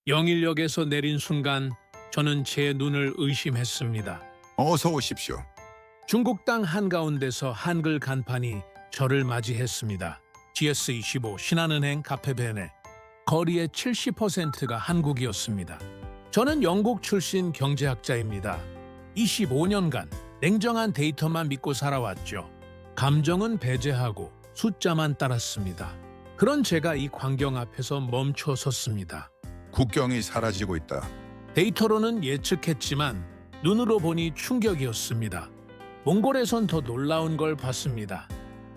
영일역에서 내린 순간 저는 제 눈을 의심했습니다. 어서 오십시오. 중국 땅 한가운데서 한글 간판이 저를 맞이했습니다. GS25 신한은행 카페베네. 거리의 70%가 한국이었습니다. 저는 영국 출신 경제학자입니다. 25년간 냉정한 데이터만 믿고 살아왔죠. 감정은 배제하고 숫자만 따랐습니다. 그런 제가 이 광경 앞에서 멈춰 섰습니다. 국경이 사라지고 있다. 데이터로는 예측했지만 눈으로 보니 충격이었습니다. 몽골에선 더 놀라운 걸 봤습니다.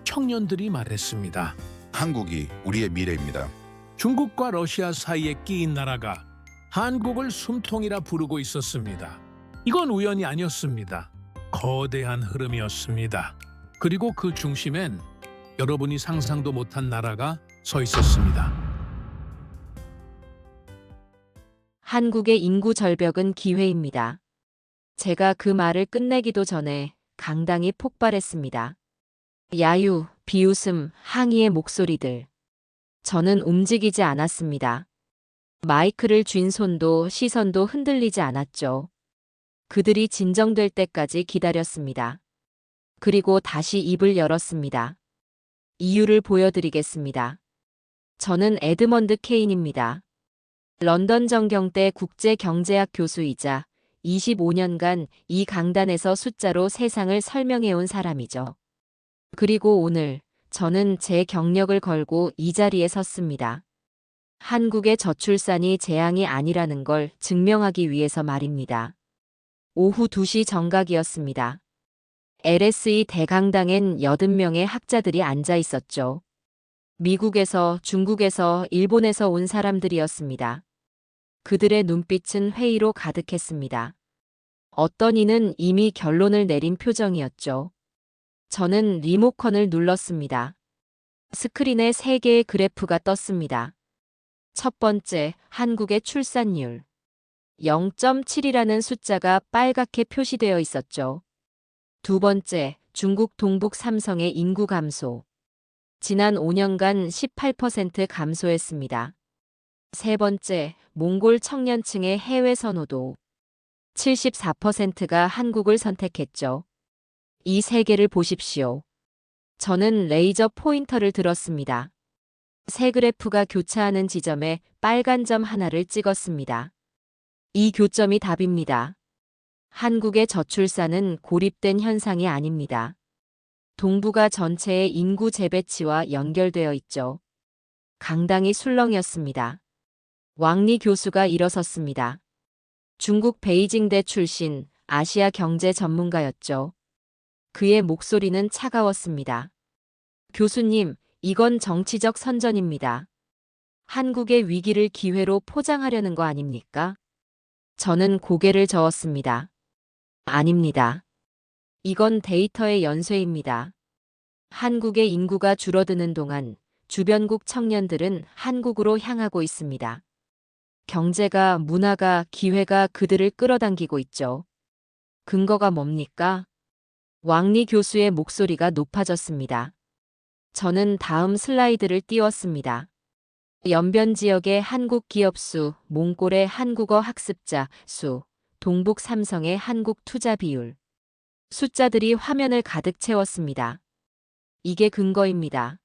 청년들이 말했습니다. 한국이 우리의 미래입니다. 중국과 러시아 사이에 끼인 나라가 한국을 숨통이라 부르고 있었습니다. 이건 우연이 아니었습니다. 거대한 흐름이었습니다. 그리고 그 중심엔 여러분이 상상도 못한 나라가 서 있었습니다. 한국의 인구 절벽은 기회입니다. 제가 그 말을 끝내기도 전에 강당이 폭발했습니다. 야유, 비웃음, 항의의 목소리들. 저는 움직이지 않았습니다. 마이크를 쥔 손도 시선도 흔들리지 않았죠. 그들이 진정될 때까지 기다렸습니다. 그리고 다시 입을 열었습니다. 이유를 보여드리겠습니다. 저는 에드먼드 케인입니다. 런던 정경대 국제경제학 교수이자 25년간 이 강단에서 숫자로 세상을 설명해온 사람이죠. 그리고 오늘 저는 제 경력을 걸고 이 자리에 섰습니다. 한국의 저출산이 재앙이 아니라는 걸 증명하기 위해서 말입니다. 오후 2시 정각이었습니다. LSE 대강당엔 80명의 학자들이 앉아 있었죠. 미국에서, 중국에서, 일본에서 온 사람들이었습니다. 그들의 눈빛은 회의로 가득했습니다. 어떤 이는 이미 결론을 내린 표정이었죠. 저는 리모컨을 눌렀습니다. 스크린에 3개의 그래프가 떴습니다. 첫 번째, 한국의 출산율. 0.7이라는 숫자가 빨갛게 표시되어 있었죠. 두 번째, 중국 동북 삼성의 인구 감소. 지난 5년간 18% 감소했습니다. 세 번째, 몽골 청년층의 해외 선호도. 74%가 한국을 선택했죠. 이 세 개를 보십시오. 저는 레이저 포인터를 들었습니다. 세 그래프가 교차하는 지점에 빨간 점 하나를 찍었습니다. 이 교점이 답입니다. 한국의 저출산은 고립된 현상이 아닙니다. 동북아 전체의 인구 재배치와 연결되어 있죠. 강당이 술렁이었습니다. 왕리 교수가 일어섰습니다. 중국 베이징대 출신 아시아 경제 전문가였죠. 그의 목소리는 차가웠습니다. 교수님, 이건 정치적 선전입니다. 한국의 위기를 기회로 포장하려는 거 아닙니까? 저는 고개를 저었습니다. 아닙니다. 이건 데이터의 연쇄입니다. 한국의 인구가 줄어드는 동안 주변국 청년들은 한국으로 향하고 있습니다. 경제가, 문화가, 기회가 그들을 끌어당기고 있죠. 근거가 뭡니까? 왕리 교수의 목소리가 높아졌습니다. 저는 다음 슬라이드를 띄웠습니다. 연변 지역의 한국 기업 수, 몽골의 한국어 학습자 수, 동북 삼성의 한국 투자 비율. 숫자들이 화면을 가득 채웠습니다. 이게 근거입니다.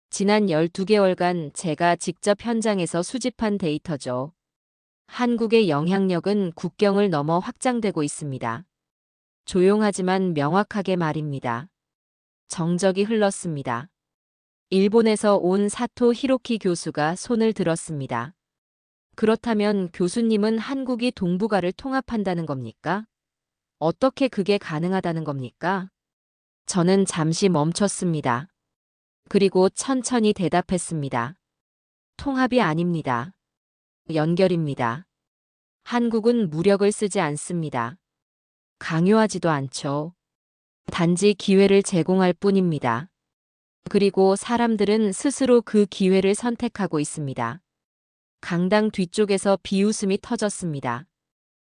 지난 12개월간 제가 직접 현장에서 수집한 데이터죠. 한국의 영향력은 국경을 넘어 확장되고 있습니다. 조용하지만 명확하게 말입니다. 정적이 흘렀습니다. 일본에서 온 사토 히로키 교수가 손을 들었습니다. 그렇다면 교수님은 한국이 동북아를 통합한다는 겁니까? 어떻게 그게 가능하다는 겁니까? 저는 잠시 멈췄습니다. 그리고 천천히 대답했습니다. 통합이 아닙니다. 연결입니다. 한국은 무력을 쓰지 않습니다. 강요하지도 않죠. 단지 기회를 제공할 뿐입니다. 그리고 사람들은 스스로 그 기회를 선택하고 있습니다. 강당 뒤쪽에서 비웃음이 터졌습니다.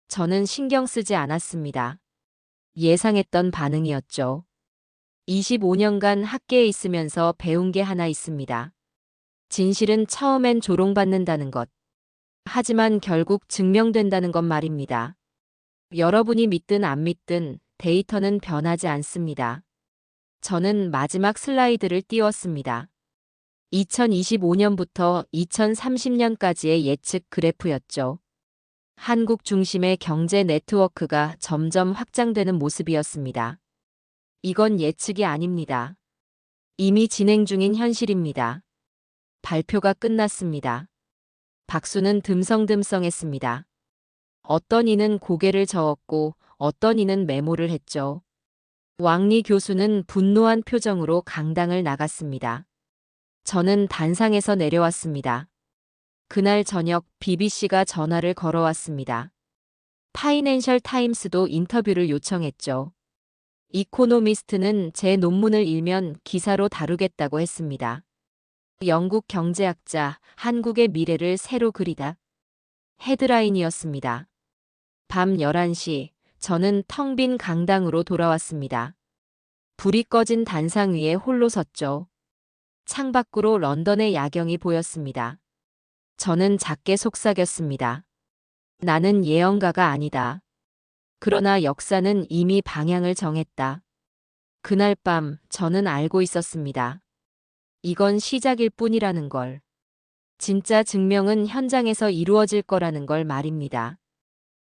저는 신경 쓰지 않았습니다. 예상했던 반응이었죠. 25년간 학계에 있으면서 배운 게 하나 있습니다. 진실은 처음엔 조롱받는다는 것. 하지만 결국 증명된다는 건 말입니다. 여러분이 믿든 안 믿든 데이터는 변하지 않습니다. 저는 마지막 슬라이드를 띄웠습니다. 2025년부터 2030년까지의 예측 그래프였죠. 한국 중심의 경제 네트워크가 점점 확장되는 모습이었습니다. 이건 예측이 아닙니다. 이미 진행 중인 현실입니다. 발표가 끝났습니다. 박수는 듬성듬성했습니다. 어떤 이는 고개를 저었고 어떤 이는 메모를 했죠. 왕리 교수는 분노한 표정으로 강당을 나갔습니다. 저는 단상에서 내려왔습니다. 그날 저녁 BBC가 전화를 걸어왔습니다. 파이낸셜 타임스도 인터뷰를 요청했죠. 이코노미스트는 제 논문을 일면 기사로 다루겠다고 했습니다. 영국 경제학자 한국의 미래를 새로 그리다. 헤드라인이었습니다. 밤 11시 저는 텅 빈 강당으로 돌아왔습니다. 불이 꺼진 단상 위에 홀로 섰죠. 창밖으로 런던의 야경이 보였습니다. 저는 작게 속삭였습니다. 나는 예언가가 아니다. 그러나 역사는 이미 방향을 정했다. 그날 밤 저는 알고 있었습니다. 이건 시작일 뿐이라는 걸. 진짜 증명은 현장에서 이루어질 거라는 걸 말입니다.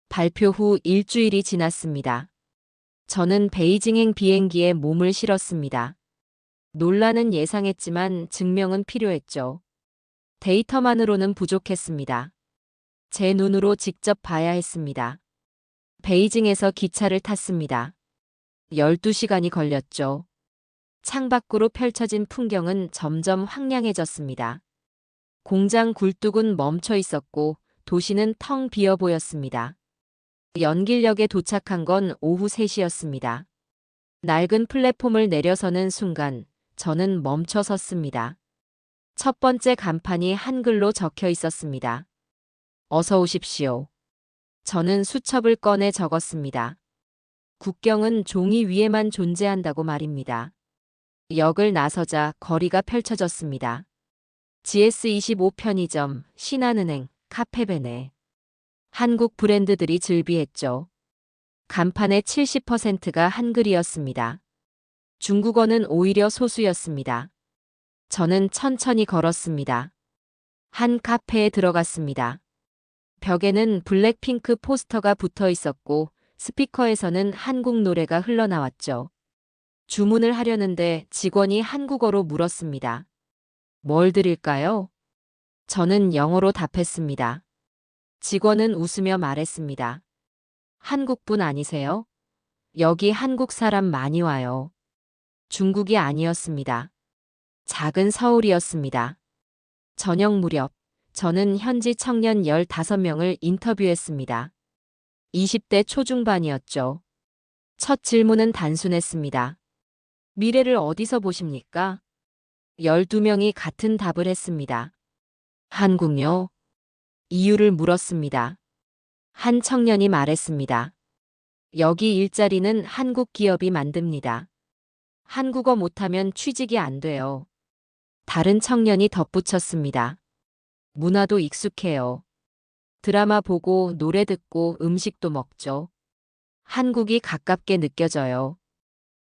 발표 후 일주일이 지났습니다. 저는 베이징행 비행기에 몸을 실었습니다. 논란은 예상했지만 증명은 필요했죠. 데이터만으로는 부족했습니다. 제 눈으로 직접 봐야 했습니다. 베이징에서 기차를 탔습니다. 12시간이 걸렸죠. 창밖으로 펼쳐진 풍경은 점점 황량해졌습니다. 공장 굴뚝은 멈춰 있었고 도시는 텅 비어 보였습니다. 연길역에 도착한 건 오후 3시였습니다. 낡은 플랫폼을 내려서는 순간 저는 멈춰 섰습니다. 첫 번째 간판이 한글로 적혀 있었습니다. 어서 오십시오. 저는 수첩을 꺼내 적었습니다. 국경은 종이 위에만 존재한다고 말입니다. 역을 나서자 거리가 펼쳐졌습니다. GS25 편의점, 신한은행, 카페베네. 한국 브랜드들이 즐비했죠. 간판의 70%가 한글이었습니다. 중국어는 오히려 소수였습니다. 저는 천천히 걸었습니다. 한 카페에 들어갔습니다. 벽에는 블랙핑크 포스터가 붙어 있었고 스피커에서는 한국 노래가 흘러나왔죠. 주문을 하려는데 직원이 한국어로 물었습니다. 뭘 드릴까요? 저는 영어로 답했습니다. 직원은 웃으며 말했습니다. 한국분 아니세요? 여기 한국 사람 많이 와요. 중국이 아니었습니다. 작은 서울이었습니다. 저녁 무렵 저는 현지 청년 15명을 인터뷰했습니다. 20대 초중반이었죠. 첫 질문은 단순했습니다. 미래를 어디서 보십니까? 12명이 같은 답을 했습니다. 한국요? 이유를 물었습니다. 한 청년이 말했습니다. 여기 일자리는 한국 기업이 만듭니다. 한국어 못하면 취직이 안 돼요. 다른 청년이 덧붙였습니다. 문화도 익숙해요. 드라마 보고 노래 듣고 음식도 먹죠. 한국이 가깝게 느껴져요.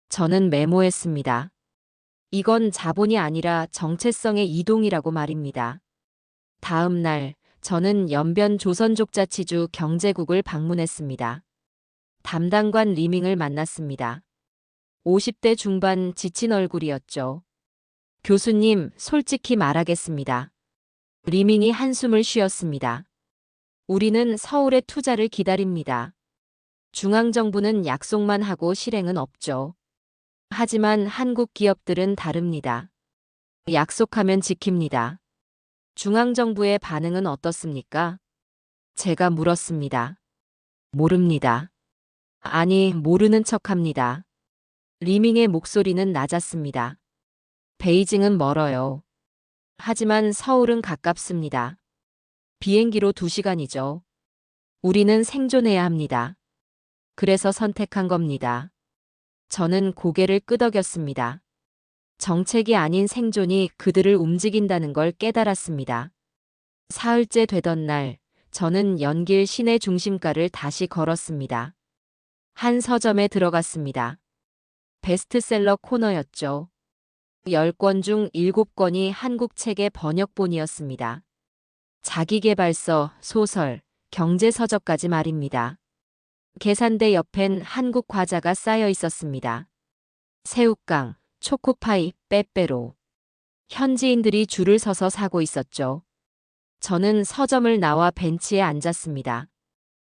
저는 메모했습니다. 이건 자본이 아니라 정체성의 이동이라고 말입니다. 다음 날 저는 연변 조선족자치주 경제국을 방문했습니다. 담당관 리밍을 만났습니다. 50대 중반 지친 얼굴이었죠. 교수님, 솔직히 말하겠습니다. 리밍이 한숨을 쉬었습니다. 우리는 서울의 투자를 기다립니다. 중앙정부는 약속만 하고 실행은 없죠. 하지만 한국 기업들은 다릅니다. 약속하면 지킵니다. 중앙정부의 반응은 어떻습니까? 제가 물었습니다. 모릅니다. 아니, 모르는 척합니다. 리밍의 목소리는 낮았습니다. 베이징은 멀어요. 하지만 서울은 가깝습니다. 비행기로 2시간이죠. 우리는 생존해야 합니다. 그래서 선택한 겁니다. 저는 고개를 끄덕였습니다. 정책이 아닌 생존이 그들을 움직인다는 걸 깨달았습니다. 사흘째 되던 날, 저는 연길 시내 중심가를 다시 걸었습니다. 한 서점에 들어갔습니다. 베스트셀러 코너였죠. 10권 중 7권이 한국 책의 번역본이었습니다. 자기계발서, 소설, 경제서적까지 말입니다. 계산대 옆엔 한국 과자가 쌓여 있었습니다. 새우깡, 초코파이, 빼빼로. 현지인들이 줄을 서서 사고 있었죠. 저는 서점을 나와 벤치에 앉았습니다.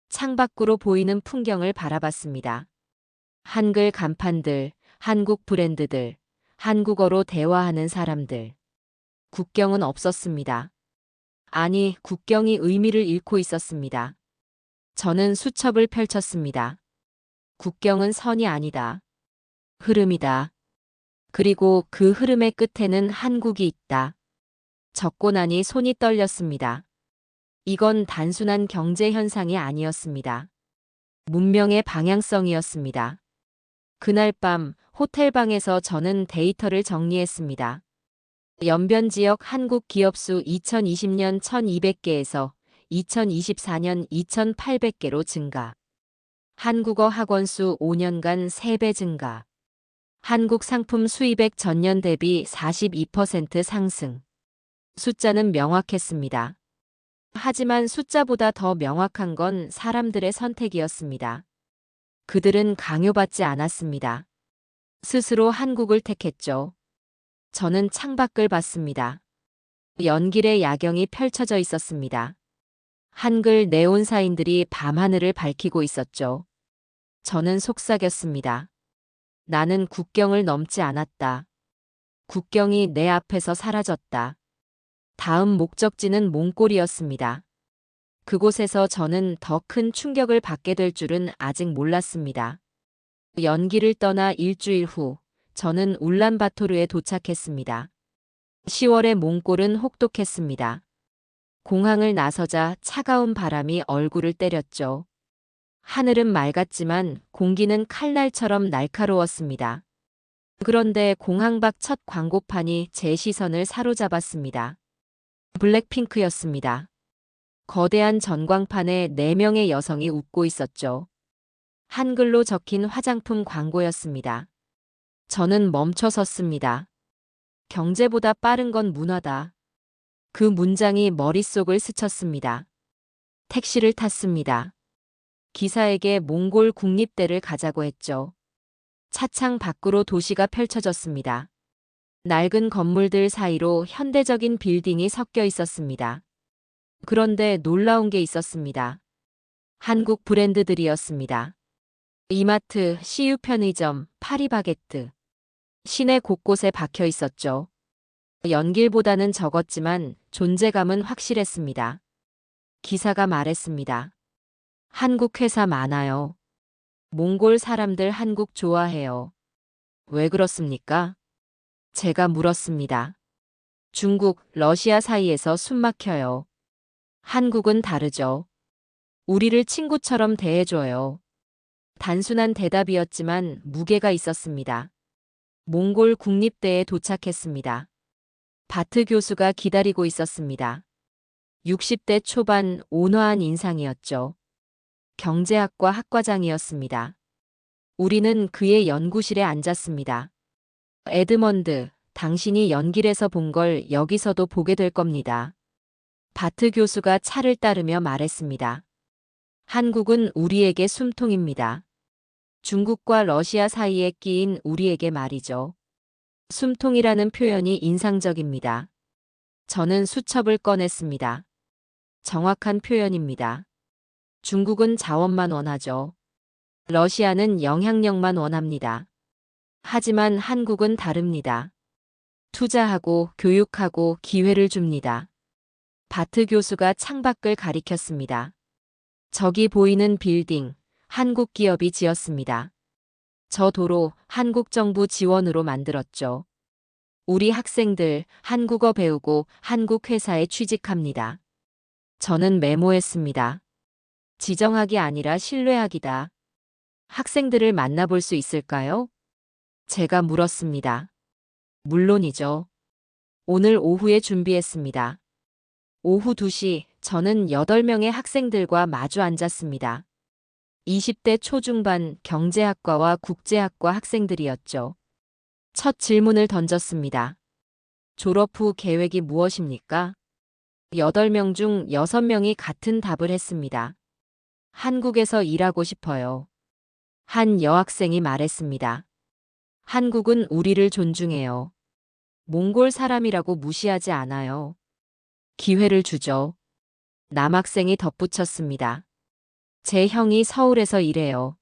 창밖으로 보이는 풍경을 바라봤습니다. 한글 간판들, 한국 브랜드들, 한국어로 대화하는 사람들. 국경은 없었습니다. 아니, 국경이 의미를 잃고 있었습니다. 저는 수첩을 펼쳤습니다. 국경은 선이 아니다. 흐름이다. 그리고 그 흐름의 끝에는 한국이 있다. 적고 나니 손이 떨렸습니다. 이건 단순한 경제 현상이 아니었습니다. 문명의 방향성이었습니다. 그날 밤 호텔방에서 저는 데이터를 정리했습니다. 연변 지역 한국 기업 수 2020년 1200개에서 2024년 2800개로 증가. 한국어 학원 수 5년간 3배 증가. 한국 상품 수입액 전년 대비 42% 상승. 숫자는 명확했습니다. 하지만 숫자보다 더 명확한 건 사람들의 선택이었습니다. 그들은 강요받지 않았습니다. 스스로 한국을 택했죠. 저는 창밖을 봤습니다. 연길의 야경이 펼쳐져 있었습니다. 한글 네온사인들이 밤하늘을 밝히고 있었죠. 저는 속삭였습니다. 나는 국경을 넘지 않았다. 국경이 내 앞에서 사라졌다. 다음 목적지는 몽골이었습니다. 그곳에서 저는 더 큰 충격을 받게 될 줄은 아직 몰랐습니다. 연기를 떠나 일주일 후, 저는 울란바토르에 도착했습니다. 10월의 몽골은 혹독했습니다. 공항을 나서자 차가운 바람이 얼굴을 때렸죠. 하늘은 맑았지만 공기는 칼날처럼 날카로웠습니다. 그런데 공항 밖 첫 광고판이 제 시선을 사로잡았습니다. 블랙핑크였습니다. 거대한 전광판에 4명의 여성이 웃고 있었죠. 한글로 적힌 화장품 광고였습니다. 저는 멈춰 섰습니다. 경제보다 빠른 건 문화다. 그 문장이 머릿속을 스쳤습니다. 택시를 탔습니다. 기사에게 몽골 국립대를 가자고 했죠. 차창 밖으로 도시가 펼쳐졌습니다. 낡은 건물들 사이로 현대적인 빌딩이 섞여 있었습니다. 그런데 놀라운 게 있었습니다. 한국 브랜드들이었습니다. 이마트, CU 편의점, 파리바게뜨. 시내 곳곳에 박혀 있었죠. 연길보다는 적었지만 존재감은 확실했습니다. 기사가 말했습니다. 한국 회사 많아요. 몽골 사람들 한국 좋아해요. 왜 그렇습니까? 제가 물었습니다. 중국, 러시아 사이에서 숨막혀요. 한국은 다르죠. 우리를 친구처럼 대해줘요. 단순한 대답이었지만 무게가 있었습니다. 몽골 국립대에 도착했습니다. 바트 교수가 기다리고 있었습니다. 60대 초반 온화한 인상이었죠. 경제학과 학과장이었습니다. 우리는 그의 연구실에 앉았습니다. 에드먼드, 당신이 연길에서 본 걸 여기서도 보게 될 겁니다. 바트 교수가 차를 따르며 말했습니다. 한국은 우리에게 숨통입니다. 중국과 러시아 사이에 끼인 우리에게 말이죠. 숨통이라는 표현이 인상적입니다. 저는 수첩을 꺼냈습니다. 정확한 표현입니다. 중국은 자원만 원하죠. 러시아는 영향력만 원합니다. 하지만 한국은 다릅니다. 투자하고 교육하고 기회를 줍니다. 바트 교수가 창밖을 가리켰습니다. 저기 보이는 빌딩, 한국 기업이 지었습니다. 저 도로 한국 정부 지원으로 만들었죠. 우리 학생들 한국어 배우고 한국 회사에 취직합니다. 저는 메모했습니다. 지정학이 아니라 신뢰학이다. 학생들을 만나볼 수 있을까요? 제가 물었습니다. 물론이죠. 오늘 오후에 준비했습니다. 오후 2시 저는 8명의 학생들과 마주 앉았습니다. 20대 초중반 경제학과와 국제학과 학생들이었죠. 첫 질문을 던졌습니다. 졸업 후 계획이 무엇입니까? 8명 중 6명이 같은 답을 했습니다. 한국에서 일하고 싶어요. 한 여학생이 말했습니다. 한국은 우리를 존중해요. 몽골 사람이라고 무시하지 않아요. 기회를 주죠. 남학생이 덧붙였습니다. 제 형이 서울에서 일해요.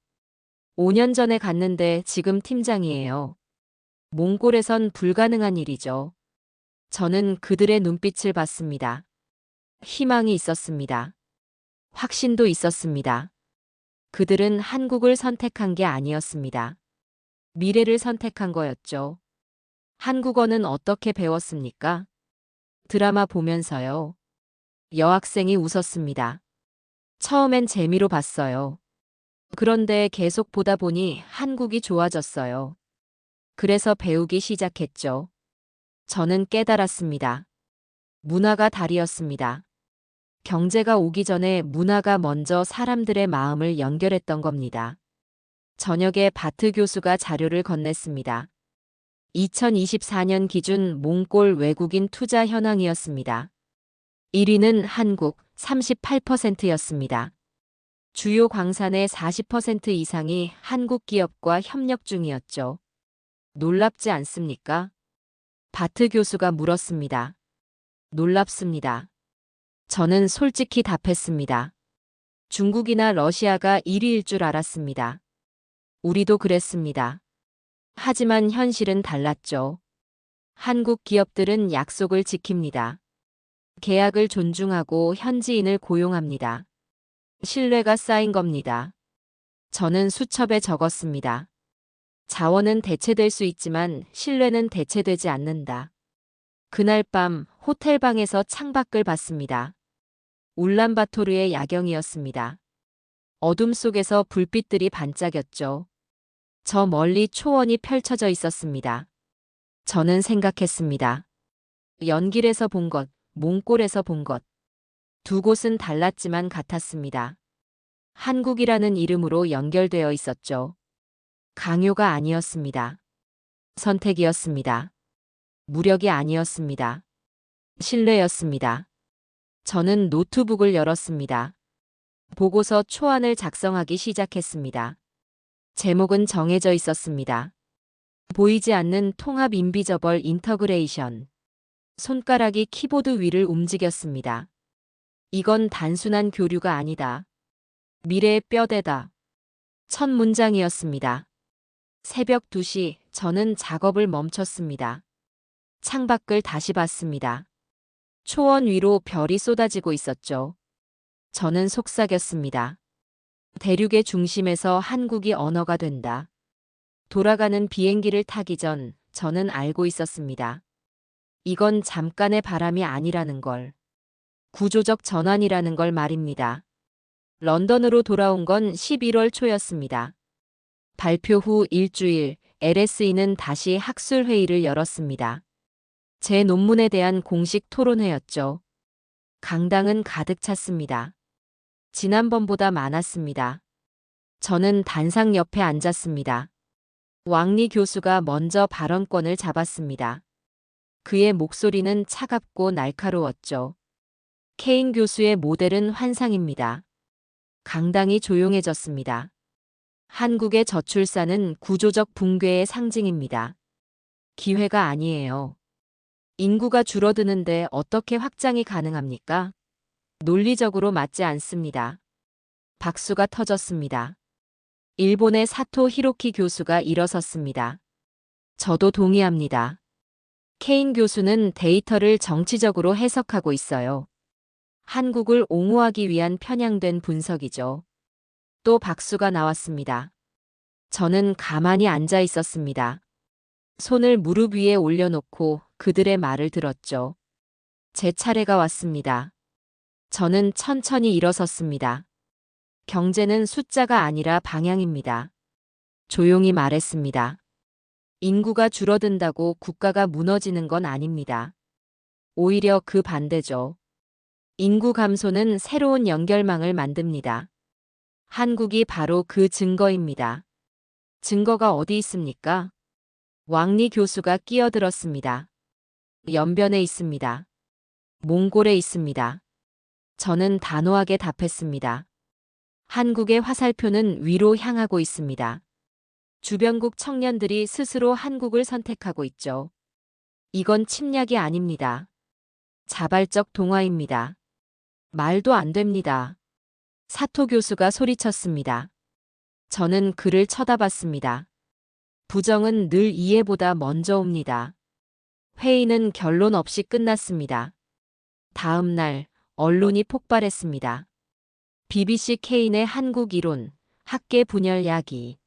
5년 전에 갔는데 지금 팀장이에요. 몽골에선 불가능한 일이죠. 저는 그들의 눈빛을 봤습니다. 희망이 있었습니다. 확신도 있었습니다. 그들은 한국을 선택한 게 아니었습니다. 미래를 선택한 거였죠. 한국어는 어떻게 배웠습니까? 드라마 보면서요. 여학생이 웃었습니다. 처음엔 재미로 봤어요. 그런데 계속 보다 보니 한국이 좋아졌어요. 그래서 배우기 시작했죠. 저는 깨달았습니다. 문화가 다리였습니다. 경제가 오기 전에 문화가 먼저 사람들의 마음을 연결했던 겁니다. 저녁에 바트 교수가 자료를 건넸습니다. 2024년 기준 몽골 외국인 투자 현황이었습니다. 1위는 한국 38%였습니다. 주요 광산의 40% 이상이 한국 기업과 협력 중이었죠. 놀랍지 않습니까? 바트 교수가 물었습니다. 놀랍습니다. 저는 솔직히 답했습니다. 중국이나 러시아가 1위일 줄 알았습니다. 우리도 그랬습니다. 하지만 현실은 달랐죠. 한국 기업들은 약속을 지킵니다. 계약을 존중하고 현지인을 고용합니다. 신뢰가 쌓인 겁니다. 저는 수첩에 적었습니다. 자원은 대체될 수 있지만 신뢰는 대체되지 않는다. 그날 밤 호텔방에서 창밖을 봤습니다. 울란바토르의 야경이었습니다. 어둠 속에서 불빛들이 반짝였죠. 저 멀리 초원이 펼쳐져 있었습니다. 저는 생각했습니다. 연길에서 본 것, 몽골에서 본 것. 두 곳은 달랐지만 같았습니다. 한국이라는 이름으로 연결되어 있었죠. 강요가 아니었습니다. 선택이었습니다. 무력이 아니었습니다. 신뢰였습니다. 저는 노트북을 열었습니다. 보고서 초안을 작성하기 시작했습니다. 제목은 정해져 있었습니다. 보이지 않는 통합 인비저벌 인터그레이션. 손가락이 키보드 위를 움직였습니다. 이건 단순한 교류가 아니다. 미래의 뼈대다. 첫 문장이었습니다. 새벽 2시 저는 작업을 멈췄습니다. 창밖을 다시 봤습니다. 초원 위로 별이 쏟아지고 있었죠. 저는 속삭였습니다. 대륙의 중심에서 한국이 언어가 된다. 돌아가는 비행기를 타기 전 저는 알고 있었습니다. 이건 잠깐의 바람이 아니라는 걸. 구조적 전환이라는 걸 말입니다. 런던으로 돌아온 건 11월 초였습니다. 발표 후 일주일, LSE는 다시 학술회의를 열었습니다. 제 논문에 대한 공식 토론회였죠. 강당은 가득 찼습니다. 지난번보다 많았습니다. 저는 단상 옆에 앉았습니다. 왕리 교수가 먼저 발언권을 잡았습니다. 그의 목소리는 차갑고 날카로웠죠. 케인 교수의 모델은 환상입니다. 강당이 조용해졌습니다. 한국의 저출산은 구조적 붕괴의 상징입니다. 기회가 아니에요. 인구가 줄어드는데 어떻게 확장이 가능합니까? 논리적으로 맞지 않습니다. 박수가 터졌습니다. 일본의 사토 히로키 교수가 일어섰습니다. 저도 동의합니다. 케인 교수는 데이터를 정치적으로 해석하고 있어요. 한국을 옹호하기 위한 편향된 분석이죠. 또 박수가 나왔습니다. 저는 가만히 앉아 있었습니다. 손을 무릎 위에 올려놓고 그들의 말을 들었죠. 제 차례가 왔습니다. 저는 천천히 일어섰습니다. 경제는 숫자가 아니라 방향입니다. 조용히 말했습니다. 인구가 줄어든다고 국가가 무너지는 건 아닙니다. 오히려 그 반대죠. 인구 감소는 새로운 연결망을 만듭니다. 한국이 바로 그 증거입니다. 증거가 어디 있습니까? 왕리 교수가 끼어들었습니다. 연변에 있습니다. 몽골에 있습니다. 저는 단호하게 답했습니다. 한국의 화살표는 위로 향하고 있습니다. 주변국 청년들이 스스로 한국을 선택하고 있죠. 이건 침략이 아닙니다. 자발적 동화입니다. 말도 안 됩니다. 사토 교수가 소리쳤습니다. 저는 그를 쳐다봤습니다. 부정은 늘 이해보다 먼저 옵니다. 회의는 결론 없이 끝났습니다. 다음 날 언론이 폭발했습니다. BBC 케인의 한국 이론, 학계 분열 야기.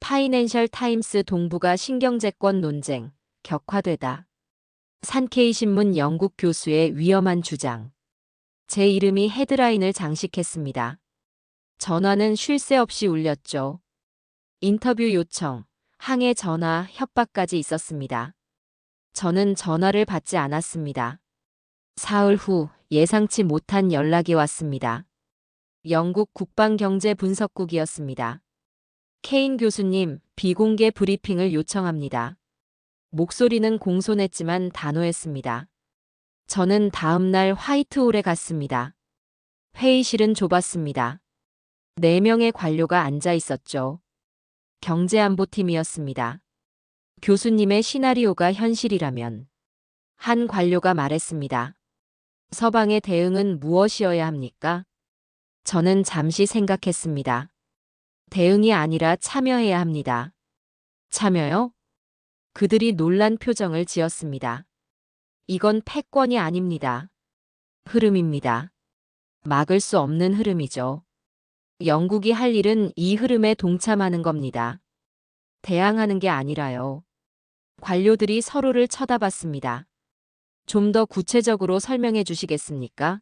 파이낸셜 타임스 동북아 신경제권 논쟁, 격화되다. 산케이 신문 영국 교수의 위험한 주장. 제 이름이 헤드라인을 장식했습니다. 전화는 쉴 새 없이 울렸죠. 인터뷰 요청, 항해 전화, 협박까지 있었습니다. 저는 전화를 받지 않았습니다. 사흘 후 예상치 못한 연락이 왔습니다. 영국 국방경제분석국이었습니다. 케인 교수님, 비공개 브리핑을 요청합니다. 목소리는 공손했지만 단호했습니다. 저는 다음 날 화이트홀에 갔습니다. 회의실은 좁았습니다. 4명의 관료가 앉아 있었죠. 경제안보팀이었습니다. 교수님의 시나리오가 현실이라면 한 관료가 말했습니다. 서방의 대응은 무엇이어야 합니까? 저는 잠시 생각했습니다. 대응이 아니라 참여해야 합니다. 참여요? 그들이 놀란 표정을 지었습니다. 이건 패권이 아닙니다. 흐름입니다. 막을 수 없는 흐름이죠. 영국이 할 일은 이 흐름에 동참하는 겁니다. 대항하는 게 아니라요. 관료들이 서로를 쳐다봤습니다. 좀 더 구체적으로 설명해 주시겠습니까?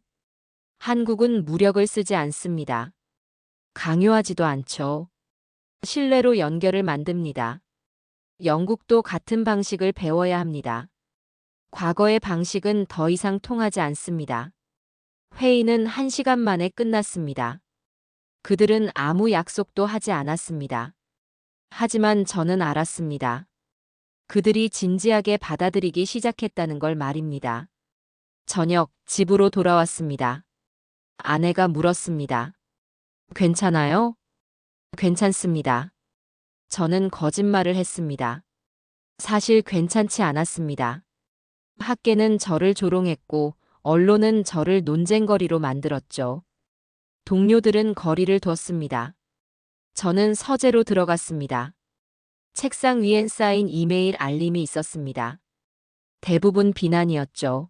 한국은 무력을 쓰지 않습니다. 강요하지도 않죠. 신뢰로 연결을 만듭니다. 영국도 같은 방식을 배워야 합니다. 과거의 방식은 더 이상 통하지 않습니다. 회의는 1시간 만에 끝났습니다. 그들은 아무 약속도 하지 않았습니다. 하지만 저는 알았습니다. 그들이 진지하게 받아들이기 시작했다는 걸 말입니다. 저녁, 집으로 돌아왔습니다. 아내가 물었습니다. 괜찮아요? 괜찮습니다. 저는 거짓말을 했습니다. 사실 괜찮지 않았습니다. 학계는 저를 조롱했고 언론은 저를 논쟁거리로 만들었죠. 동료들은 거리를 뒀습니다. 저는 서재로 들어갔습니다. 책상 위엔 쌓인 이메일 알림이 있었습니다. 대부분 비난이었죠.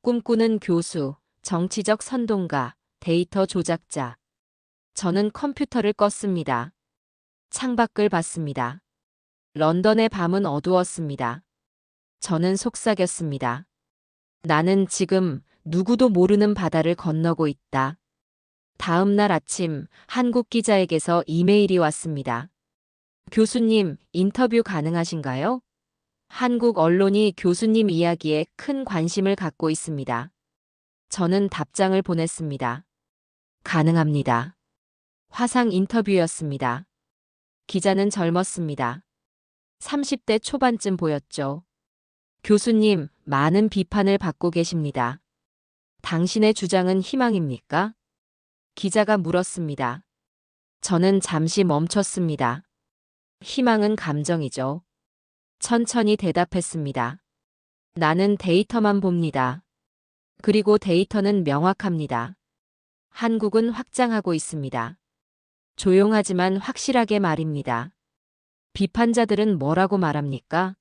꿈꾸는 교수, 정치적 선동가, 데이터 조작자. 저는 컴퓨터를 껐습니다. 창밖을 봤습니다. 런던의 밤은 어두웠습니다. 저는 속삭였습니다. 나는 지금 누구도 모르는 바다를 건너고 있다. 다음 날 아침 한국 기자에게서 이메일이 왔습니다. 교수님, 인터뷰 가능하신가요? 한국 언론이 교수님 이야기에 큰 관심을 갖고 있습니다. 저는 답장을 보냈습니다. 가능합니다. 화상 인터뷰였습니다. 기자는 젊었습니다. 30대 초반쯤 보였죠. 교수님, 많은 비판을 받고 계십니다. 당신의 주장은 희망입니까? 기자가 물었습니다. 저는 잠시 멈췄습니다. 희망은 감정이죠. 천천히 대답했습니다. 나는 데이터만 봅니다. 그리고 데이터는 명확합니다. 한국은 확장하고 있습니다. 조용하지만 확실하게 말입니다. 비판자들은 뭐라고 말합니까?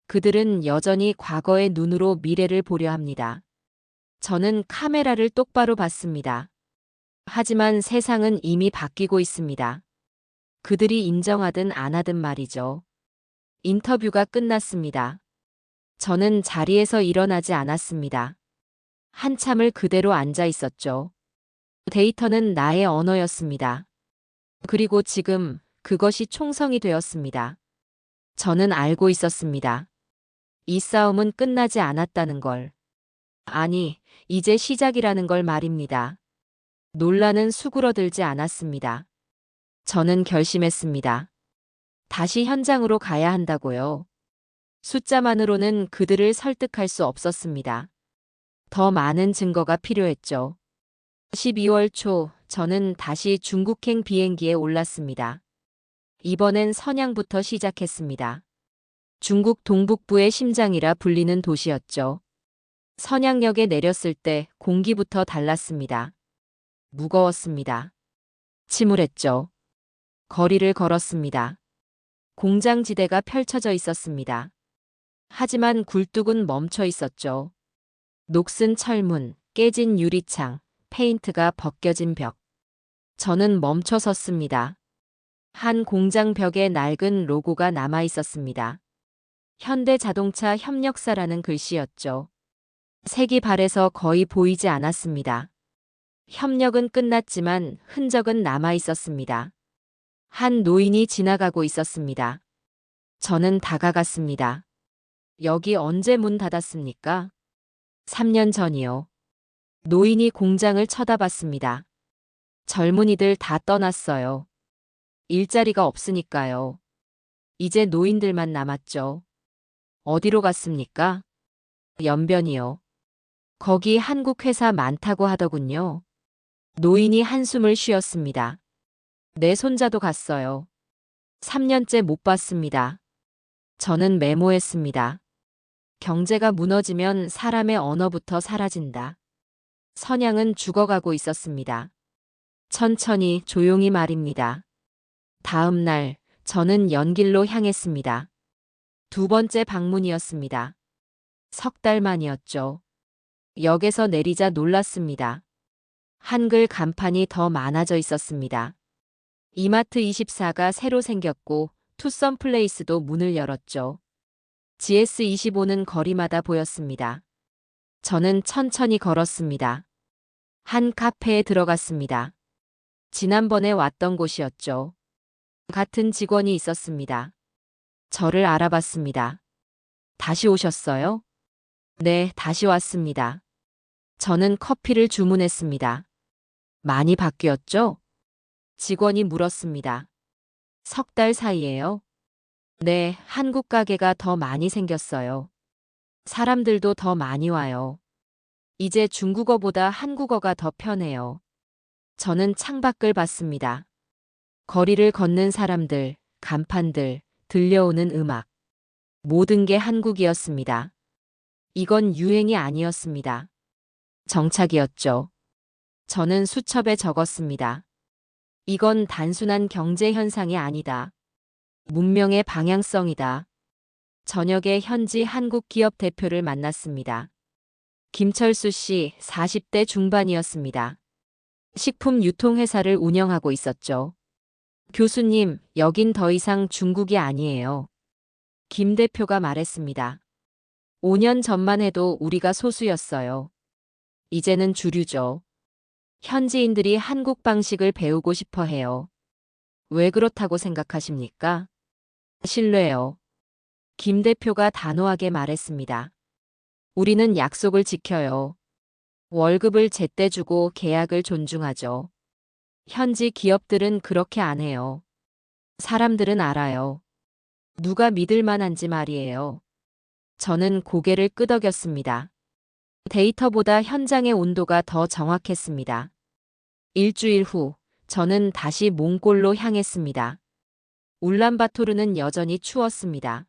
그들은 여전히 과거의 눈으로 미래를 보려 합니다. 저는 카메라를 똑바로 봤습니다. 하지만 세상은 이미 바뀌고 있습니다. 그들이 인정하든 안 하든 말이죠. 인터뷰가 끝났습니다. 저는 자리에서 일어나지 않았습니다. 한참을 그대로 앉아 있었죠. 데이터는 나의 언어였습니다. 그리고 지금 그것이 총성이 되었습니다. 저는 알고 있었습니다. 이 싸움은 끝나지 않았다는 걸. 아니, 이제 시작이라는 걸 말입니다. 논란은 수그러들지 않았습니다. 저는 결심했습니다. 다시 현장으로 가야 한다고요. 숫자만으로는 그들을 설득할 수 없었습니다. 더 많은 증거가 필요했죠. 12월 초 저는 다시 중국행 비행기에 올랐습니다. 이번엔 선양부터 시작했습니다. 중국 동북부의 심장이라 불리는 도시였죠. 선양역에 내렸을 때 공기부터 달랐습니다. 무거웠습니다. 침울했죠. 거리를 걸었습니다. 공장지대가 펼쳐져 있었습니다. 하지만 굴뚝은 멈춰 있었죠. 녹슨 철문, 깨진 유리창, 페인트가 벗겨진 벽. 저는 멈춰 섰습니다. 한 공장 벽에 낡은 로고가 남아 있었습니다. 현대자동차 협력사라는 글씨였죠. 색이 발해서 거의 보이지 않았습니다. 협력은 끝났지만 흔적은 남아 있었습니다. 한 노인이 지나가고 있었습니다. 저는 다가갔습니다. 여기 언제 문 닫았습니까? 3년 전이요. 노인이 공장을 쳐다봤습니다. 젊은이들 다 떠났어요. 일자리가 없으니까요. 이제 노인들만 남았죠. 어디로 갔습니까? 연변이요. 거기 한국 회사 많다고 하더군요. 노인이 한숨을 쉬었습니다. 내 손자도 갔어요. 3년째 못 봤습니다. 저는 메모했습니다. 경제가 무너지면 사람의 언어부터 사라진다. 선양은 죽어가고 있었습니다. 천천히 조용히 말입니다. 다음 날 저는 연길로 향했습니다. 두 번째 방문이었습니다. 석 달 만이었죠. 역에서 내리자 놀랐습니다. 한글 간판이 더 많아져 있었습니다. 이마트24가 새로 생겼고 투썸 플레이스도 문을 열었죠. GS25는 거리마다 보였습니다. 저는 천천히 걸었습니다. 한 카페에 들어갔습니다. 지난번에 왔던 곳이었죠. 같은 직원이 있었습니다. 저를 알아봤습니다. 다시 오셨어요? 네, 다시 왔습니다. 저는 커피를 주문했습니다. 많이 바뀌었죠? 직원이 물었습니다. 석 달 사이에요? 네, 한국 가게가 더 많이 생겼어요. 사람들도 더 많이 와요. 이제 중국어보다 한국어가 더 편해요. 저는 창밖을 봤습니다. 거리를 걷는 사람들, 간판들, 들려오는 음악. 모든 게 한국이었습니다. 이건 유행이 아니었습니다. 정착이었죠. 저는 수첩에 적었습니다. 이건 단순한 경제 현상이 아니다. 문명의 방향성이다. 저녁에 현지 한국 기업 대표를 만났습니다. 김철수 씨 40대 중반이었습니다. 식품 유통회사를 운영하고 있었죠. 교수님, 여긴 더 이상 중국이 아니에요. 김 대표가 말했습니다. 5년 전만 해도 우리가 소수였어요. 이제는 주류죠. 현지인들이 한국 방식을 배우고 싶어 해요. 왜 그렇다고 생각하십니까? 신뢰요. 김 대표가 단호하게 말했습니다. 우리는 약속을 지켜요. 월급을 제때 주고 계약을 존중하죠. 현지 기업들은 그렇게 안 해요. 사람들은 알아요. 누가 믿을 만한지 말이에요. 저는 고개를 끄덕였습니다. 데이터보다 현장의 온도가 더 정확했습니다. 일주일 후, 저는 다시 몽골로 향했습니다. 울란바토르는 여전히 추웠습니다.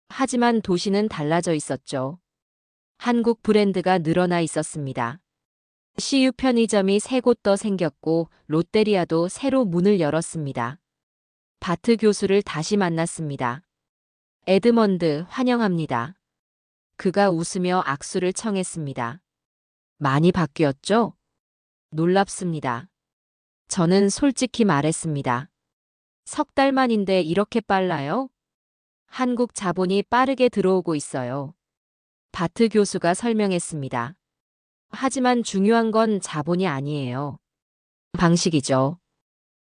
하지만 도시는 달라져 있었죠. 한국 브랜드가 늘어나 있었습니다. CU 편의점이 세 곳 더 생겼고 롯데리아도 새로 문을 열었습니다. 바트 교수를 다시 만났습니다. 에드먼드, 환영합니다. 그가 웃으며 악수를 청했습니다. 많이 바뀌었죠? 놀랍습니다. 저는 솔직히 말했습니다. 석 달 만인데 이렇게 빨라요? 한국 자본이 빠르게 들어오고 있어요. 바트 교수가 설명했습니다. 하지만 중요한 건 자본이 아니에요. 방식이죠.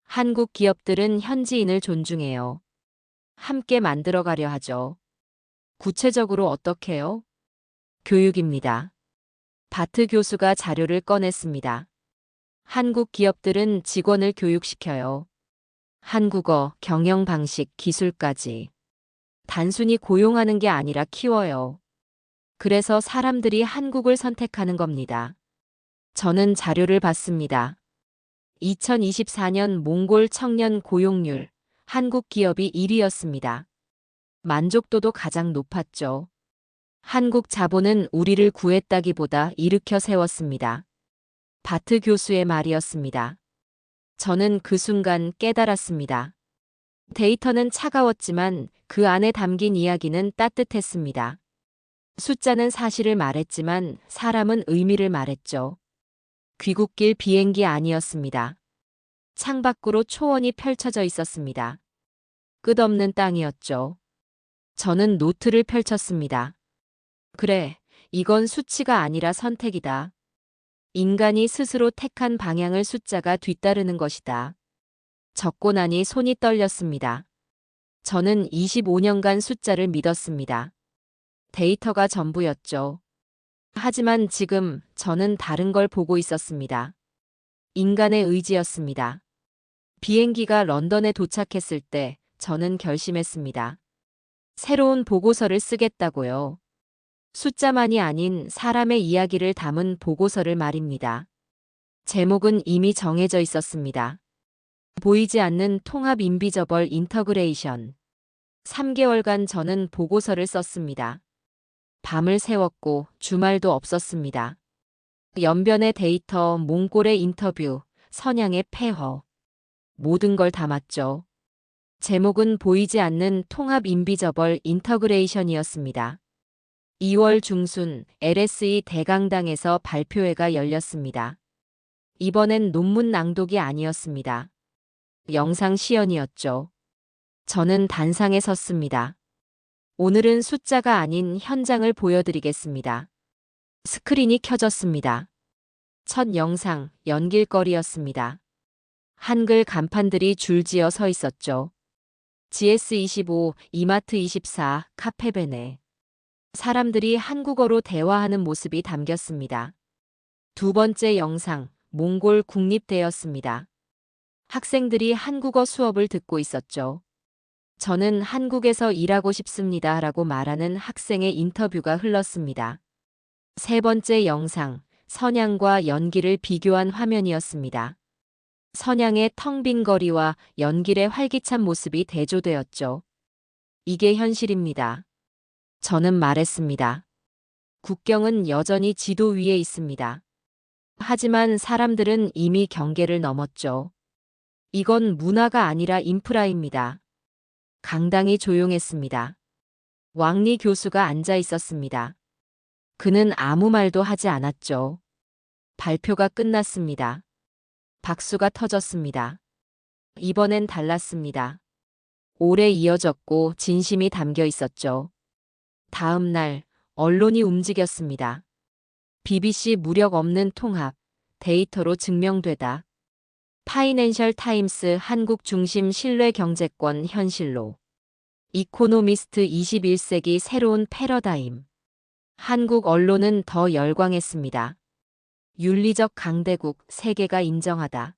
한국 기업들은 현지인을 존중해요. 함께 만들어가려 하죠. 구체적으로 어떻게요? 교육입니다. 바트 교수가 자료를 꺼냈습니다. 한국 기업들은 직원을 교육시켜요. 한국어, 경영 방식, 기술까지. 단순히 고용하는 게 아니라 키워요. 그래서 사람들이 한국을 선택하는 겁니다. 저는 자료를 봤습니다. 2024년 몽골 청년 고용률, 한국 기업이 1위였습니다. 만족도도 가장 높았죠. 한국 자본은 우리를 구했다기보다 일으켜 세웠습니다. 바트 교수의 말이었습니다. 저는 그 순간 깨달았습니다. 데이터는 차가웠지만 그 안에 담긴 이야기는 따뜻했습니다. 숫자는 사실을 말했지만 사람은 의미를 말했죠. 귀국길 비행기 아니었습니다. 창밖으로 초원이 펼쳐져 있었습니다. 끝없는 땅이었죠. 저는 노트를 펼쳤습니다. 그래, 이건 수치가 아니라 선택이다. 인간이 스스로 택한 방향을 숫자가 뒤따르는 것이다. 적고 나니 손이 떨렸습니다. 저는 25년간 숫자를 믿었습니다. 데이터가 전부였죠. 하지만 지금 저는 다른 걸 보고 있었습니다. 인간의 의지였습니다. 비행기가 런던에 도착했을 때 저는 결심했습니다. 새로운 보고서를 쓰겠다고요. 숫자만이 아닌 사람의 이야기를 담은 보고서를 말입니다. 제목은 이미 정해져 있었습니다. 보이지 않는 통합 인비저벌 인터그레이션. 3개월간 저는 보고서를 썼습니다. 밤을 새웠고 주말도 없었습니다. 연변의 데이터, 몽골의 인터뷰, 선양의 폐허. 모든 걸 담았죠. 제목은 보이지 않는 통합 인비저벌 인터그레이션이었습니다. 2월 중순 LSE 대강당에서 발표회가 열렸습니다. 이번엔 논문 낭독이 아니었습니다. 영상 시연이었죠. 저는 단상에 섰습니다. 오늘은 숫자가 아닌 현장을 보여드리겠습니다. 스크린이 켜졌습니다. 첫 영상, 연길거리였습니다. 한글 간판들이 줄지어 서 있었죠. GS25, 이마트24, 카페베네. 사람들이 한국어로 대화하는 모습이 담겼습니다. 두 번째 영상, 몽골 국립대였습니다. 학생들이 한국어 수업을 듣고 있었죠. 저는 한국에서 일하고 싶습니다 라고 말하는 학생의 인터뷰가 흘렀습니다. 세 번째 영상, 선양과 연길을 비교한 화면이었습니다. 선양의 텅 빈 거리와 연길의 활기찬 모습이 대조되었죠. 이게 현실입니다. 저는 말했습니다. 국경은 여전히 지도 위에 있습니다. 하지만 사람들은 이미 경계를 넘었죠. 이건 문화가 아니라 인프라입니다. 강당이 조용했습니다. 왕리 교수가 앉아 있었습니다. 그는 아무 말도 하지 않았죠. 발표가 끝났습니다. 박수가 터졌습니다. 이번엔 달랐습니다. 오래 이어졌고 진심이 담겨 있었죠. 다음 날 언론이 움직였습니다. BBC 무력 없는 통합, 데이터로 증명되다. 파이낸셜 타임스 한국 중심 신뢰 경제권 현실로. 이코노미스트 21세기 새로운 패러다임. 한국 언론은 더 열광했습니다. 윤리적 강대국 세계가 인정하다.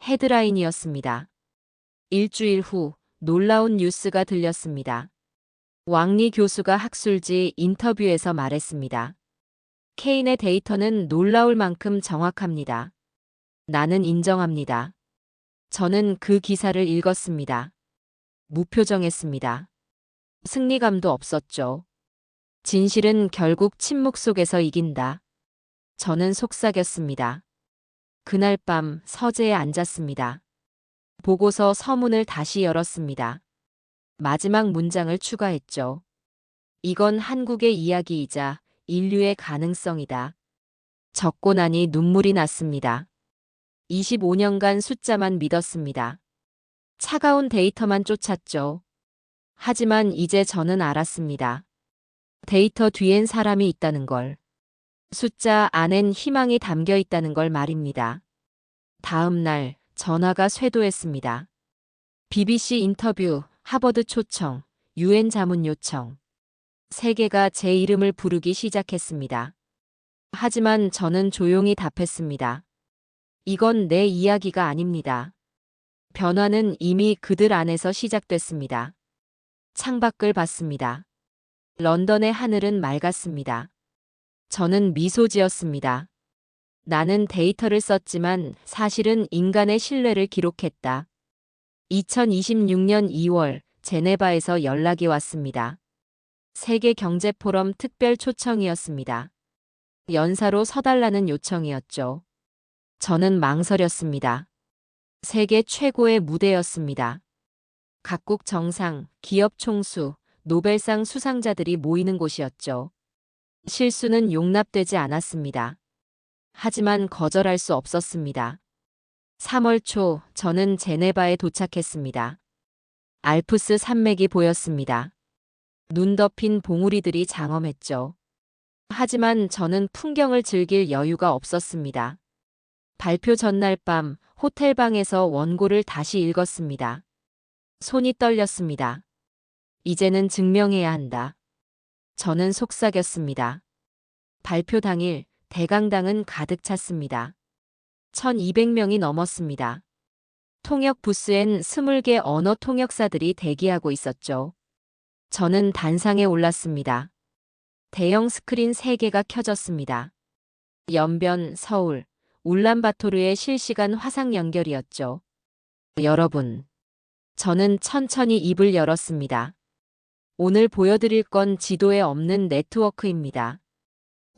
헤드라인이었습니다. 일주일 후 놀라운 뉴스가 들렸습니다. 왕리 교수가 학술지 인터뷰에서 말했습니다. 케인의 데이터는 놀라울 만큼 정확합니다. 나는 인정합니다. 저는 그 기사를 읽었습니다. 무표정했습니다. 승리감도 없었죠. 진실은 결국 침묵 속에서 이긴다. 저는 속삭였습니다. 그날 밤 서재에 앉았습니다. 보고서 서문을 다시 열었습니다. 마지막 문장을 추가했죠. 이건 한국의 이야기이자 인류의 가능성이다. 적고 나니 눈물이 났습니다. 25년간 숫자만 믿었습니다. 차가운 데이터만 쫓았죠. 하지만 이제 저는 알았습니다. 데이터 뒤엔 사람이 있다는 걸. 숫자 안엔 희망이 담겨 있다는 걸 말입니다. 다음 날 전화가 쇄도했습니다. BBC 인터뷰, 하버드 초청, UN 자문 요청. 세계가 제 이름을 부르기 시작했습니다. 하지만 저는 조용히 답했습니다. 이건 내 이야기가 아닙니다. 변화는 이미 그들 안에서 시작됐습니다. 창밖을 봤습니다. 런던의 하늘은 맑았습니다. 저는 미소 지었습니다. 나는 데이터를 썼지만 사실은 인간의 신뢰를 기록했다. 2026년 2월 제네바에서 연락이 왔습니다. 세계경제포럼 특별 초청이었습니다. 연사로 서달라는 요청이었죠. 저는 망설였습니다. 세계 최고의 무대였습니다. 각국 정상, 기업 총수, 노벨상 수상자들이 모이는 곳이었죠. 실수는 용납되지 않았습니다. 하지만 거절할 수 없었습니다. 3월 초 저는 제네바에 도착했습니다. 알프스 산맥이 보였습니다. 눈 덮인 봉우리들이 장엄했죠. 하지만 저는 풍경을 즐길 여유가 없었습니다. 발표 전날 밤 호텔방에서 원고를 다시 읽었습니다. 손이 떨렸습니다. 이제는 증명해야 한다. 저는 속삭였습니다. 발표 당일 대강당은 가득 찼습니다. 1200명이 넘었습니다. 통역 부스엔 20개 언어 통역사들이 대기하고 있었죠. 저는 단상에 올랐습니다. 대형 스크린 3개가 켜졌습니다. 연변, 서울, 울란바토르의 실시간 화상 연결이었죠. 여러분, 저는 천천히 입을 열었습니다. 오늘 보여드릴 건 지도에 없는 네트워크입니다.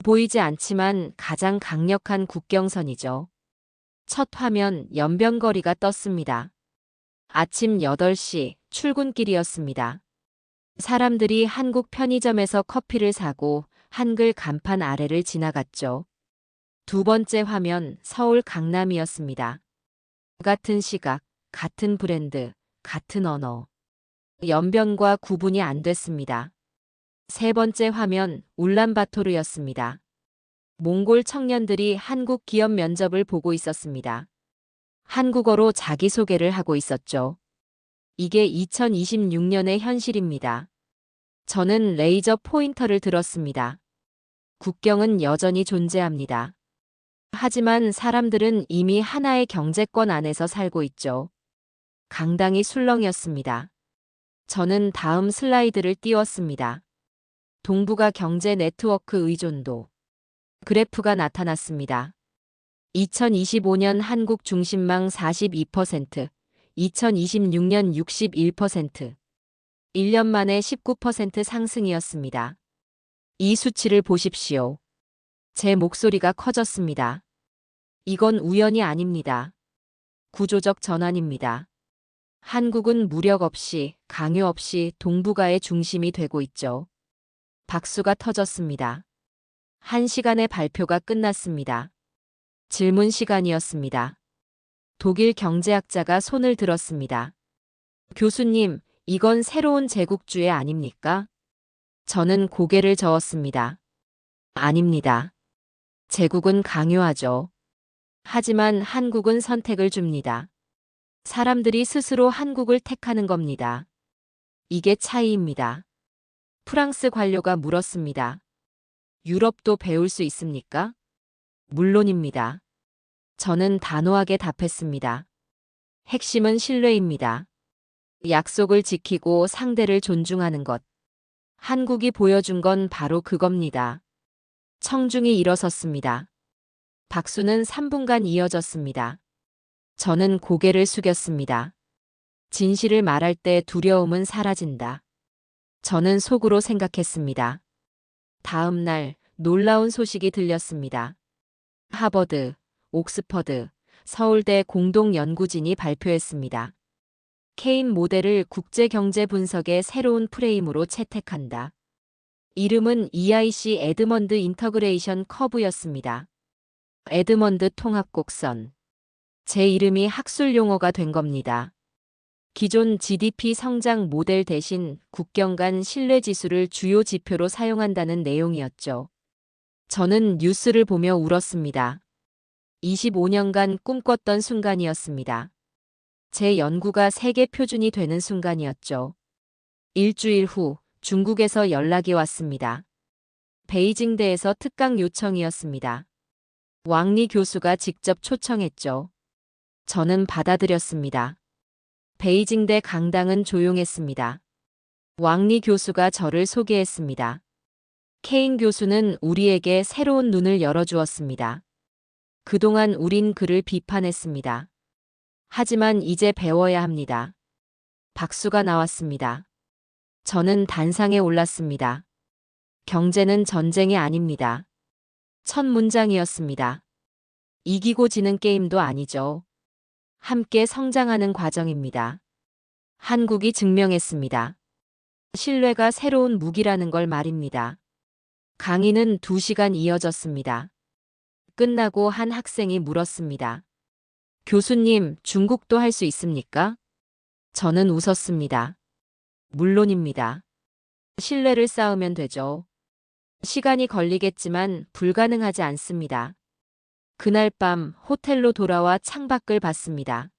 보이지 않지만 가장 강력한 국경선이죠. 첫 화면 연변거리가 떴습니다. 아침 8시 출근길이었습니다. 사람들이 한국 편의점에서 커피를 사고 한글 간판 아래를 지나갔죠. 두 번째 화면 서울 강남이었습니다. 같은 시각, 같은 브랜드, 같은 언어. 연변과 구분이 안 됐습니다. 세 번째 화면 울란바토르였습니다. 몽골 청년들이 한국 기업 면접을 보고 있었습니다. 한국어로 자기소개를 하고 있었죠. 이게 2026년의 현실입니다. 저는 레이저 포인터를 들었습니다. 국경은 여전히 존재합니다. 하지만 사람들은 이미 하나의 경제권 안에서 살고 있죠. 강당이 술렁이었습니다. 저는 다음 슬라이드를 띄웠습니다. 동북아 경제 네트워크 의존도. 그래프가 나타났습니다. 2025년 한국 중심망 42%, 2026년 61%, 1년 만에 19% 상승이었습니다. 이 수치를 보십시오. 제 목소리가 커졌습니다. 이건 우연이 아닙니다. 구조적 전환입니다. 한국은 무력 없이, 강요 없이 동북아의 중심이 되고 있죠. 박수가 터졌습니다. 1시간의 발표가 끝났습니다. 질문 시간이었습니다. 독일 경제학자가 손을 들었습니다. 교수님, 이건 새로운 제국주의 아닙니까? 저는 고개를 저었습니다. 아닙니다. 제국은 강요하죠. 하지만 한국은 선택을 줍니다. 사람들이 스스로 한국을 택하는 겁니다. 이게 차이입니다. 프랑스 관료가 물었습니다. 유럽도 배울 수 있습니까? 물론입니다. 저는 단호하게 답했습니다. 핵심은 신뢰입니다. 약속을 지키고 상대를 존중하는 것. 한국이 보여준 건 바로 그겁니다. 청중이 일어섰습니다. 박수는 3분간 이어졌습니다. 저는 고개를 숙였습니다. 진실을 말할 때 두려움은 사라진다. 저는 속으로 생각했습니다. 다음 날 놀라운 소식이 들렸습니다. 하버드, 옥스퍼드, 서울대 공동연구진이 발표했습니다. 케인 모델을 국제경제 분석의 새로운 프레임으로 채택한다. 이름은 EIC 에드먼드 인터그레이션 커브였습니다. 에드먼드 통합곡선. 제 이름이 학술 용어가 된 겁니다. 기존 GDP 성장 모델 대신 국경 간 신뢰 지수를 주요 지표로 사용한다는 내용이었죠. 저는 뉴스를 보며 울었습니다. 25년간 꿈꿨던 순간이었습니다. 제 연구가 세계 표준이 되는 순간이었죠. 일주일 후 중국에서 연락이 왔습니다. 베이징대에서 특강 요청이었습니다. 왕리 교수가 직접 초청했죠. 저는 받아들였습니다. 베이징대 강당은 조용했습니다. 왕리 교수가 저를 소개했습니다. 케인 교수는 우리에게 새로운 눈을 열어주었습니다. 그동안 우린 그를 비판했습니다. 하지만 이제 배워야 합니다. 박수가 나왔습니다. 저는 단상에 올랐습니다. 경제는 전쟁이 아닙니다. 첫 문장이었습니다. 이기고 지는 게임도 아니죠. 함께 성장하는 과정입니다. 한국이 증명했습니다. 신뢰가 새로운 무기라는 걸 말입니다. 강의는 2시간 이어졌습니다. 끝나고 한 학생이 물었습니다. 교수님, 중국도 할 수 있습니까? 저는 웃었습니다. 물론입니다. 신뢰를 쌓으면 되죠. 시간이 걸리겠지만 불가능하지 않습니다. 그날 밤 호텔로 돌아와 창밖을 봤습니다.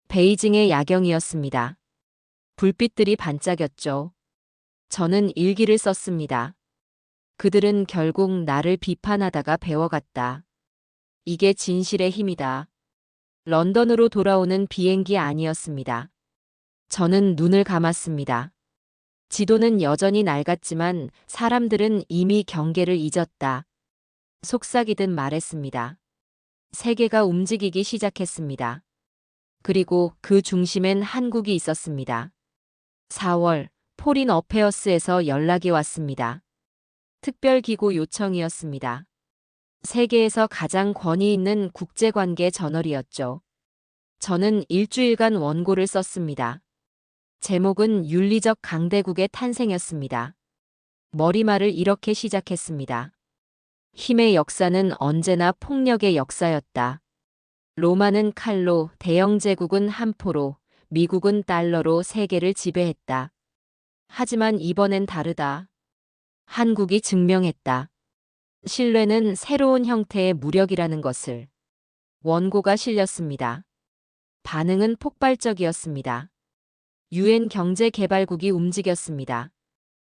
베이징의 야경이었습니다. 불빛들이 반짝였죠. 저는 일기를 썼습니다. 그들은 결국 나를 비판하다가 배워갔다. 이게 진실의 힘이다. 런던으로 돌아오는 비행기 아니었습니다. 저는 눈을 감았습니다. 지도는 여전히 낡았지만 사람들은 이미 경계를 잊었다. 속삭이듯 말했습니다. 세계가 움직이기 시작했습니다. 그리고 그 중심엔 한국이 있었습니다. 4월, 포린 어페어스에서 연락이 왔습니다. 특별기구 요청이었습니다. 세계에서 가장 권위 있는 국제관계 저널이었죠. 저는 일주일간 원고를 썼습니다. 제목은 윤리적 강대국의 탄생이었습니다. 머리말을 이렇게 시작했습니다. 힘의 역사는 언제나 폭력의 역사였다. 로마는 칼로, 대영 제국은 함포로, 미국은 달러로 세계를 지배했다. 하지만 이번엔 다르다. 한국이 증명했다. 신뢰는 새로운 형태의 무력이라는 것을. 원고가 실렸습니다. 반응은 폭발적이었습니다. 유엔 경제개발국이 움직였습니다.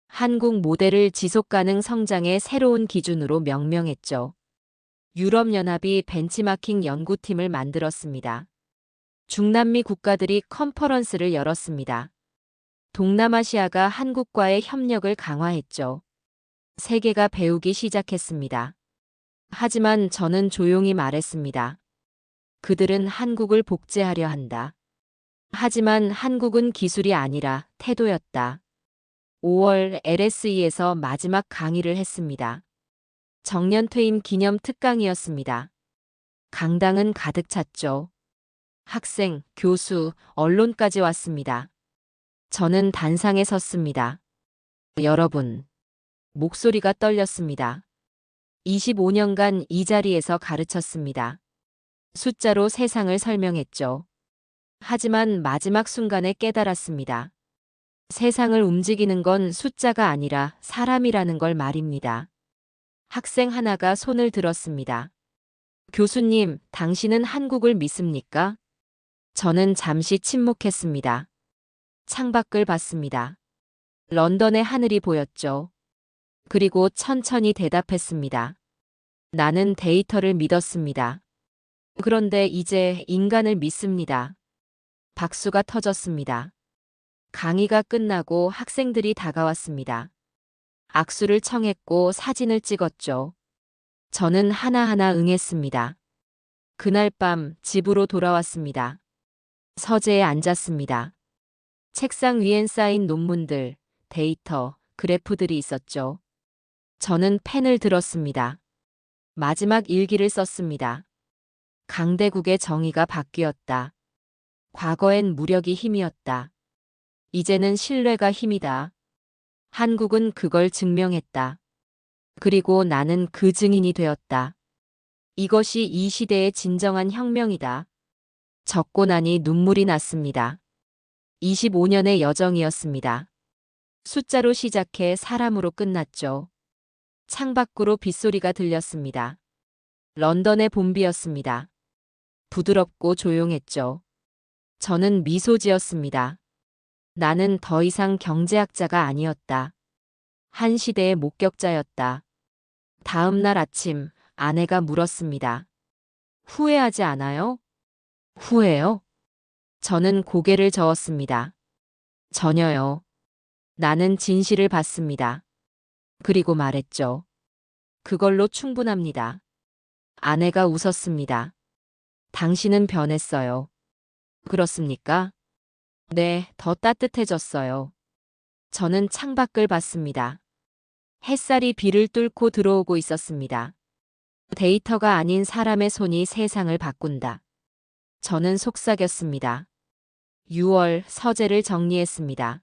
한국 모델을 지속가능 성장의 새로운 기준으로 명명했죠. 유럽연합이 벤치마킹 연구팀을 만들었습니다. 중남미 국가들이 컨퍼런스를 열었습니다. 동남아시아가 한국과의 협력을 강화했죠. 세계가 배우기 시작했습니다. 하지만 저는 조용히 말했습니다. 그들은 한국을 복제하려 한다. 하지만 한국은 기술이 아니라 태도였다. 5월 LSE에서 마지막 강의를 했습니다. 정년퇴임 기념 특강이었습니다. 강당은 가득 찼죠. 학생, 교수, 언론까지 왔습니다. 저는 단상에 섰습니다. 여러분, 목소리가 떨렸습니다. 25년간 이 자리에서 가르쳤습니다. 숫자로 세상을 설명했죠. 하지만 마지막 순간에 깨달았습니다. 세상을 움직이는 건 숫자가 아니라 사람이라는 걸 말입니다. 학생 하나가 손을 들었습니다. 교수님, 당신은 한국을 믿습니까? 저는 잠시 침묵했습니다. 창밖을 봤습니다. 런던의 하늘이 보였죠. 그리고 천천히 대답했습니다. 나는 데이터를 믿었습니다. 그런데 이제 인간을 믿습니다. 박수가 터졌습니다. 강의가 끝나고 학생들이 다가왔습니다. 악수를 청했고 사진을 찍었죠. 저는 하나하나 응했습니다. 그날 밤 집으로 돌아왔습니다. 서재에 앉았습니다. 책상 위엔 쌓인 논문들, 데이터, 그래프들이 있었죠. 저는 펜을 들었습니다. 마지막 일기를 썼습니다. 강대국의 정의가 바뀌었다. 과거엔 무력이 힘이었다. 이제는 신뢰가 힘이다. 한국은 그걸 증명했다. 그리고 나는 그 증인이 되었다. 이것이 이 시대의 진정한 혁명이다. 적고 나니 눈물이 났습니다. 25년의 여정이었습니다. 숫자로 시작해 사람으로 끝났죠. 창밖으로 빗소리가 들렸습니다. 런던의 봄비였습니다. 부드럽고 조용했죠. 저는 미소 지었습니다. 나는 더 이상 경제학자가 아니었다. 한 시대의 목격자였다. 다음 날 아침 아내가 물었습니다. 후회하지 않아요? 후회요? 저는 고개를 저었습니다. 전혀요. 나는 진실을 봤습니다. 그리고 말했죠. 그걸로 충분합니다. 아내가 웃었습니다. 당신은 변했어요. 그렇습니까? 네, 더 따뜻해졌어요. 저는 창밖을 봤습니다. 햇살이 비를 뚫고 들어오고 있었습니다. 데이터가 아닌 사람의 손이 세상을 바꾼다. 저는 속삭였습니다. 6월 서재를 정리했습니다.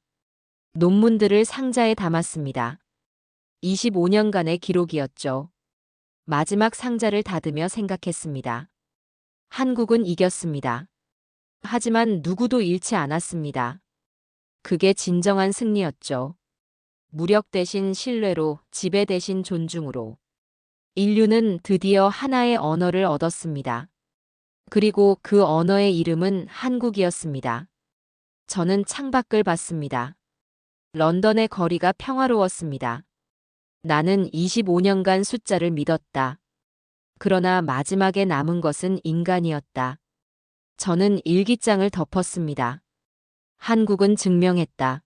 논문들을 상자에 담았습니다. 25년간의 기록이었죠. 마지막 상자를 닫으며 생각했습니다. 한국은 이겼습니다. 하지만 누구도 잃지 않았습니다. 그게 진정한 승리였죠. 무력 대신 신뢰로, 지배 대신 존중으로. 인류는 드디어 하나의 언어를 얻었습니다. 그리고 그 언어의 이름은 한국이었습니다. 저는 창밖을 봤습니다. 런던의 거리가 평화로웠습니다. 나는 25년간 숫자를 믿었다. 그러나 마지막에 남은 것은 인간이었다. 저는 일기장을 덮었습니다. 한국은 증명했다.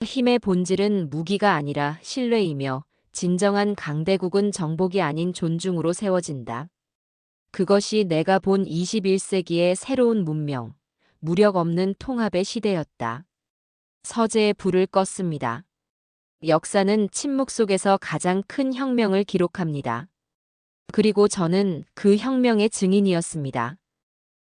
힘의 본질은 무기가 아니라 신뢰이며 진정한 강대국은 정복이 아닌 존중으로 세워진다. 그것이 내가 본 21세기의 새로운 문명, 무력 없는 통합의 시대였다. 서재에 불을 껐습니다. 역사는 침묵 속에서 가장 큰 혁명을 기록합니다. 그리고 저는 그 혁명의 증인이었습니다.